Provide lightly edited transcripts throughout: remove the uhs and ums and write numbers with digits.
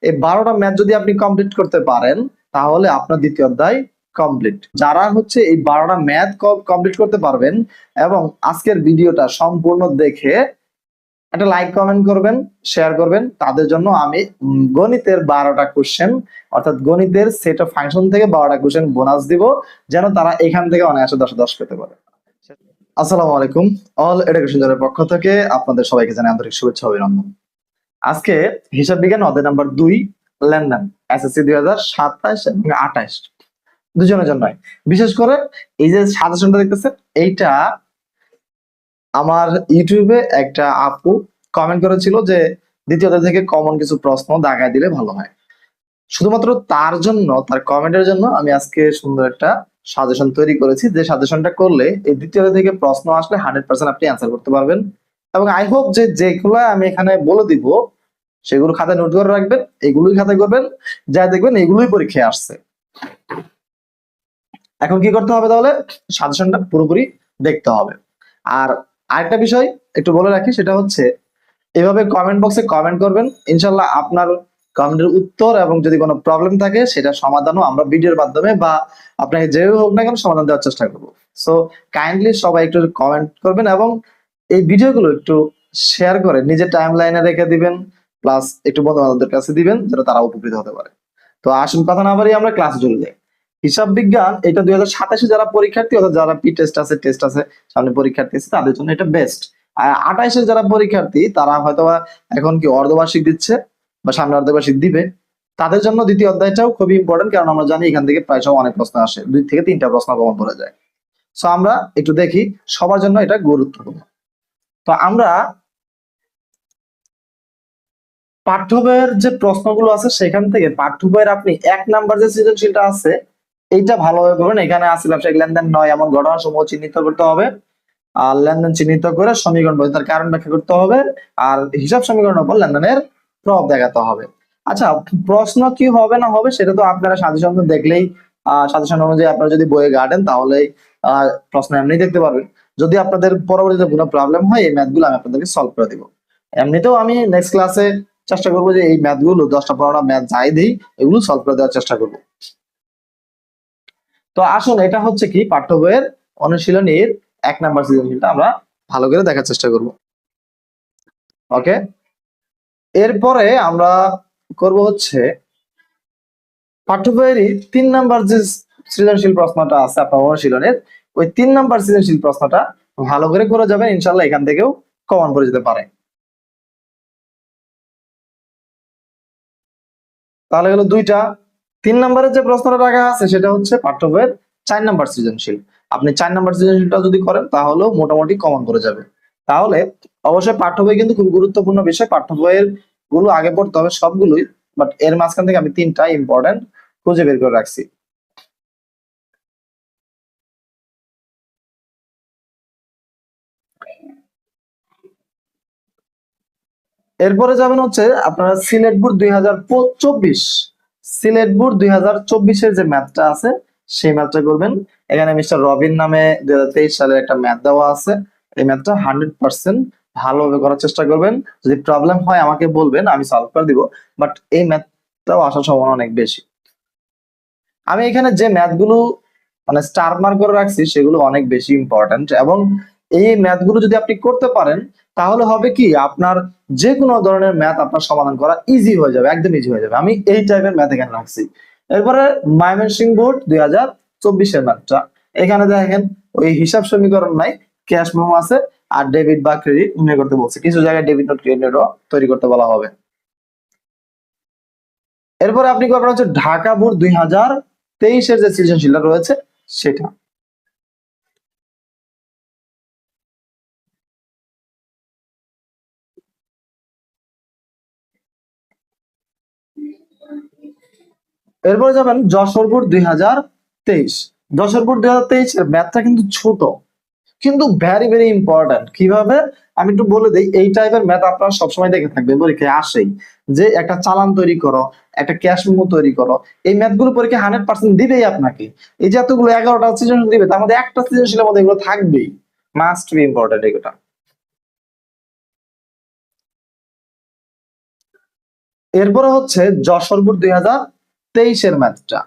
এই 12টা ম্যাথ যদি আপনি কমপ্লিট করতে পারেন তাহলে আপনার দ্বিতীয় অধ্যায় কমপ্লিট। যারা হচ্ছে এই 12টা ম্যাথ কমপ্লিট করতে পারবেন এবং আজকের ভিডিওটা সম্পূর্ণ দেখে একটা লাইক কমেন্ট করবেন, শেয়ার করবেন, তাদের জন্য আমি গণিতের 12টা কোশ্চেন অর্থাৎ গণিতের সেট অফ ফাংশন থেকে 12টা কোশ্চেন বোনাস দিব, যেন তারা এখান থেকে অনায়াসে 10 পেতে পারে। আসসালামু আলাইকুম, অল এডুকেশন জনের পক্ষ থেকে আপনাদের সবাইকে জানাই আন্তরিক শুভেচ্ছা অভিনন্দন। আজকে হিসাব বিজ্ঞান অধ্যায় নাম্বার 2 লেনদেন এসএসসি 2027 এবং 28 দুজনের জন্য। বিশেষ করে এই যে সাজেশনটা দেখতেছেন, এইটা আমার ইউটিউবে একটা আপু কমেন্ট করেছিল যে দ্বিতীয় অধ্যায় থেকে কমন কিছু প্রশ্ন দাগায় দিলে ভালো হয়। শুধুমাত্র তার জন্য, তার কমেন্টের জন্য আমি আজকে সুন্দর একটা সাজেশন তৈরি করেছি, যে সাজেশনটা করলে এই দ্বিতীয় অধ্যায় থেকে প্রশ্ন আসলে 100% আপনি অ্যান্সার করতে পারবেন। এবং আই হোপ যে যেগুলো আমি এখানে বলে দিব সেগুলো খাতায় নোট করে রাখবেন, এগুলোই খাতায় করবেন, যা দেখবেন এগুলোই পরীক্ষায় আসছে। এখন কি করতে হবে তাহলে? সাজেশনটা পুরোপুরি দেখতে হবে। আর আরেকটা বিষয় একটু বলে রাখি, সেটা হচ্ছে এভাবে কমেন্ট বক্সে কমেন্ট করবেন, ইনশাল্লাহ আপনার কমেন্টের উত্তর এবং যদি কোনো প্রবলেম থাকে সেটা সমাধানও আমরা ভিডিওর মাধ্যমে বা আপনাকে যেভাবে হোক না কেন সমাধান দেওয়ার চেষ্টা করবো। সো কাইন্ডলি সবাই একটু কমেন্ট করবেন এবং এই ভিডিওগুলো একটু শেয়ার করে নিজের টাইম লাইনে রেখে দিবেন, প্লাস একটু বন্ধু বান্ধবদের কাছে দিবেন যেন তারা উপকৃত হতে পারে। তো আসল কথা না বাড়িয়ে আমরা ক্লাসে চলে যাই। হিসাব বিজ্ঞান এটা 2027 যারা পরীক্ষার্থী অর্থাৎ যারা টেস্ট আছে সামনে পরীক্ষার্থী আছে তাদের জন্য এটা বেস্ট। আর 28 যারা পরীক্ষার্থী তারা হয়তো এখন কি অর্ধবার্ষিক দিচ্ছে বা সামনে অর্ধবার্ষিক দিবে, তাদের জন্য দ্বিতীয় অধ্যায়টাও খুবই ইম্পর্টেন্ট, কারণ আমরা জানি এখান থেকে প্রায় অনেক প্রশ্ন আসে, 2 থেকে 3টা প্রশ্ন কমন পড়ে যায়। সো আমরা একটু দেখি, সবার জন্য এটা গুরুত্বপূর্ণ। তো আমরা পাঠ্য বইয়ের যে প্রশ্নগুলো আছে সেখান থেকে পাঠ্য বইয়ের আপনি 1 নাম্বার যে সৃজনশীলটা আছে এইটা ভালোভাবে করবেন। এখানে আছে ব্যবসায়িক লেনদেন নয় এমন ঘটনা সমূহ চিহ্নিত করতে হবে, আর লেনদেন চিহ্নিত করে সমীকরণ বলে তার কারণ ব্যাখ্যা করতে হবে, আর হিসাব সমীকরণের উপর লেনদেনের প্রভাব দেখাতে হবে। আচ্ছা, প্রশ্ন কি হবে না হবে সেটা তো আপনারা সাজেশন দেখলেই, সাজেশন অনুযায়ী আপনারা যদি বইয়ে গার্ডেন তাহলে প্রশ্ন এমনি দেখতে পারবেন। যদি আপনাদের পরবর্তীতে কোনো প্রবলেম হয় এই ম্যাথগুলো আমি আপনাদেরকে সলভ করে দিব। এমনিতেও আমি নেক্সট ক্লাসে চেষ্টা করবো যে এই ম্যাথগুলো 10টা-15টা ম্যাথ যাই দিই এগুলো সলভ করে দেওয়ার চেষ্টা করবো। তো আসুন, এটা হচ্ছে কি পাঠ্য বইয়ের অনুশীলনীর 1 নাম্বার সৃজনশীলটা আমরা ভালো করে দেখার চেষ্টা করব। ওকে, এরপরে আমরা করব হচ্ছে পাঠ্য বইয়েরই 3 নাম্বার যে সৃজনশীল প্রশ্নটা আছে আপনার অনুশীলনের, ওই 3 নাম্বার সৃজনশীল প্রশ্নটা ভালো করে যাবেন, ইনশাআল্লাহ এখান থেকেও কমন পড়ে যেতে পারে। তাহলে হলো 2টা। 3 নাম্বারের যে প্রশ্নটা রাখা আছে সেটা হচ্ছে পাঠ্য বইয়ের 4 নাম্বার সৃজনশীল। আপনি 4 নাম্বার সৃজনশীলটা যদি করেন তাহলেও মোটামুটি কমন করে যাবে। তাহলে অবশ্যই পাঠ্য বই কিন্তু খুব গুরুত্বপূর্ণ বিষয়, পাঠ্য বইয়ের গুলো আগে পড়তে হবে সবগুলোই, বাট এর মাঝখান থেকে আমি 3টা ইম্পর্টেন্ট খুঁজে বের করে রাখছি। এরপরে যাবেন হচ্ছে আপনারা সিলেট বোর্ড 2024, সিলেট বোর্ড 2024-এর যে ম্যাথটা আছে সেই ম্যাথটা করবেন। এখানে মিস্টার রবিন নামে 2023 সালের একটা ম্যাথ দেওয়া আছে, এই ম্যাথটা 100% ভালোভাবে করার চেষ্টা করবেন। যদি প্রবলেম হয় আমাকে বলবেন, আমি সলভ করে দিব, বাট এই ম্যাথটাও আসার সম্ভাবনা অনেক বেশি। আমি এখানে যে ম্যাথগুলো মানে স্টার মার্ক করে রাখছি সেগুলো অনেক বেশি ইম্পর্টেন্ট, এবং এই ম্যাথগুলো যদি আপনি করতে পারেন তাহলে হবে কি আপনার যে কোনো ধরনের ম্যাথ আপনার সমাধান করা ইজি হয়ে যাবে, একদম ইজি হয়ে যাবে। আমি এই টাইপের ম্যাথ এখানে রাখছি। এরপরে ময়মনসিংহ বোর্ড 2024-এর ম্যাথটা, এখানে দেখেন ওই হিসাব সমীকরণ নাই, ক্যাশ মেমো আছে আর ডেবিট বা ক্রেডিট নির্ণয় করতে বলছে, কিছু জায়গায় ডেবিট নোট ক্রেডিট নোটও তৈরি করতে বলা হবে। এরপরে আপনি করবেন হচ্ছে ঢাকা বোর্ড 2023-এর যে সৃজনশীলটা রয়েছে সেটা। এরপরে যাবেন যশোর বোর্ড 2023। যশোর বোর্ড 2023-এর ম্যাথটা কিন্তু ছোট কিন্তু ভেরি ভেরি ইম্পর্টেন্ট। কিভাবে আমি একটু বলে দিই, এই টাইপের ম্যাথ আপনারা সবসময় দেখে থাকবেন পরীক্ষায় আসেই, যে একটা চালান তৈরি করো, একটা ক্যাশ মেমো তৈরি করো, এই ম্যাথগুলো পরীক্ষা 100% দিবেই আপনাকে। এই যে এতগুলো 11টা সৃজনশীল দিবে তার মধ্যে একটা সৃজনশীলের মধ্যে এগুলো থাকবেই, মাস্ট বি ইম্পর্টেন্ট এগুলো। এরপরে হচ্ছে যশোর বোর্ড 2023-এর ম্যাথটা।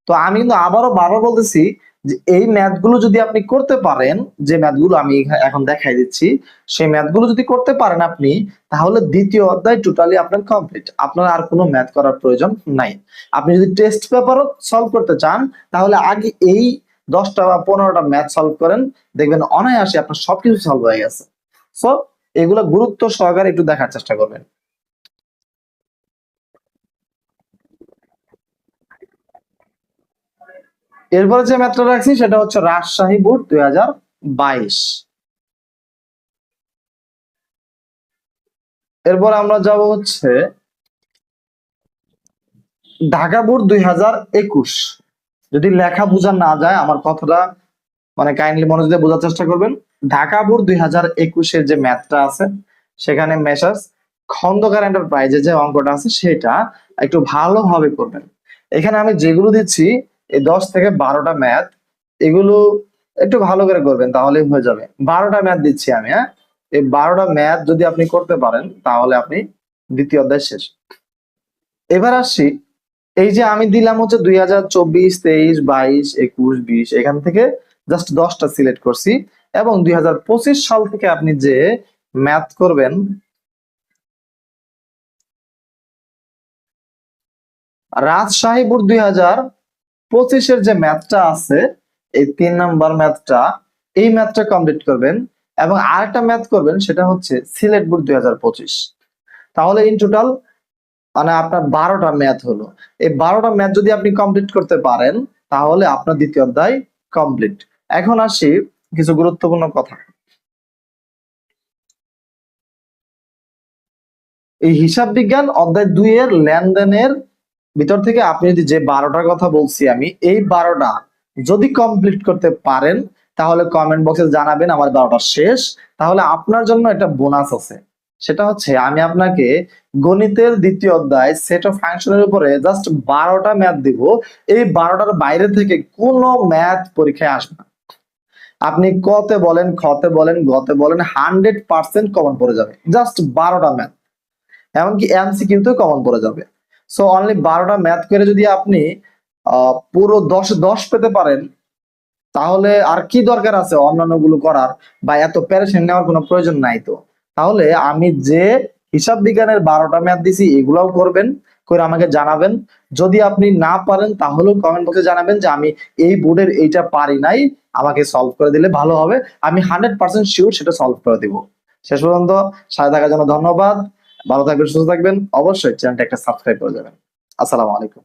তো আমি কিন্তু আবারও বারবার বলতেছি যে এই ম্যাথগুলো যদি আপনি করতে পারেন, যে ম্যাথগুলো আমি এখন দেখাই দিচ্ছি, সেই ম্যাথগুলো যদি করতে পারেন আপনি, তাহলে দ্বিতীয় অধ্যায় টোটালি আপনার কমপ্লিট। আপনার আর কোনো ম্যাথ করার প্রয়োজন নাই। আপনি যদি টেস্ট পেপারও সলভ করতে চান, তাহলে আগে এই 10টা বা 15টা ম্যাথ সলভ করেন, দেখবেন অনায়াসে আপনার সবকিছু সলভ হয়ে গেছে। সো এগুলো গুরুত্ব সহকারে একটু দেখার চেষ্টা করবেন। এরপরে যে ম্যাথটা রাখছি সেটা হচ্ছে রাজশাহী বোর্ড 2022। এরপর আমরা যাব হচ্ছে ঢাকা বোর্ড 2021। যদি লেখা বোঝা না যায় আমার কথাটা মানে কাইন্ডলি মনোযোগ দিয়ে বোঝার চেষ্টা করবেন। ঢাকা বোর্ড 2021-এর যে ম্যাথটা আছে, সেখানে মেসার্স খন্দকার এন্টারপ্রাইজে যে অঙ্কটা আছে সেটা একটু ভালোভাবে করবেন। এখানে আমি যেগুলো দিচ্ছি এই 10 থেকে 12টা ম্যাথ, এগুলো একটু ভালো করে করবেন, তাহলেই হয়ে যাবে। 12টা ম্যাথ দিচ্ছি আমি, হ্যাঁ। এই 12টা ম্যাথ যদি আপনি করতে পারেন তাহলে আপনি দ্বিতীয় অধ্যায় শেষ। এবার আসছি, এই যে আমি দিলাম হচ্ছে 2024, 23, 22, 21, 20, এখান থেকে জাস্ট 10টা সিলেক্ট করছি। এবং 2025 সাল থেকে আপনি যে ম্যাথ করবেন, রাজশাহী বোর্ড 2025-এর যে ম্যাথটা আছে, এই 3 নাম্বার ম্যাথটা, এই ম্যাথটা কমপ্লিট করবেন। এবং আরেকটা ম্যাথ করবেন, সেটা হচ্ছে সিলেট বোর্ড 2025। তাহলে ইন টোটাল মানে আপনার 12টা ম্যাথ হলো। এই 12টা ম্যাথ যদি আপনি কমপ্লিট করতে পারেন, তাহলে আপনার দ্বিতীয় অধ্যায় কমপ্লিট। এখন আসি কিছু গুরুত্বপূর্ণ কথা। এই হিসাব বিজ্ঞান অধ্যায় 2 এর লেনদেনের ভিতর থেকে আপনি যদি যে 12টার কথা বলছি আমি, এই 12টা যদি কমপ্লিট করতে পারেন, তাহলে কমেন্ট বক্সে জানাবেন আমার 12টা শেষ। তাহলে আপনার জন্য একটা বোনাস আছে, সেটা হচ্ছে আমি আপনাকে গণিতের দ্বিতীয় অধ্যায় সেট অফ ফাংশনের উপরে জাস্ট 12টা ম্যাথ দিব। এই 12টার বাইরে থেকে কোনো ম্যাথ পরীক্ষায় আসবে না। আপনি কতে বলেন, খতে বলেন, গতে বলেন, 100% কমন পড়ে যাবে, জাস্ট 12টা ম্যাথ। এমনকি এমসিকিউতেও কমন পড়ে যাবে। সো অনলি 12টা ম্যাথ করে যদি আপনি পুরো 10 পেতে পারেন, তাহলে আর কি দরকার আছে অন্যান্য গুলো করার, বা এত প্যারেশন নেওয়ার কোনো প্রয়োজন নাই। তো তাহলে আমি যে হিসাব বিজ্ঞানের 12টা ম্যাথ দিছি এগুলাও করবেন, করে আমাকে জানাবেন। যদি আপনি না পারেন তাহলেও কমেন্ট বক্সে জানাবেন যে আমি এই বোর্ডের এইটা পারি নাই, আমাকে সলভ করে দিলে ভালো হবে। আমি 100% শিওর সেটা সলভ করে দিব। শেষ পর্যন্ত সাথে থাকার জন্য ধন্যবাদ। ভালো থাকবেন, সুস্থ থাকবেন। অবশ্যই চ্যানেলটা একটা সাবস্ক্রাইব করে যাবেন। আসসালামু আলাইকুম।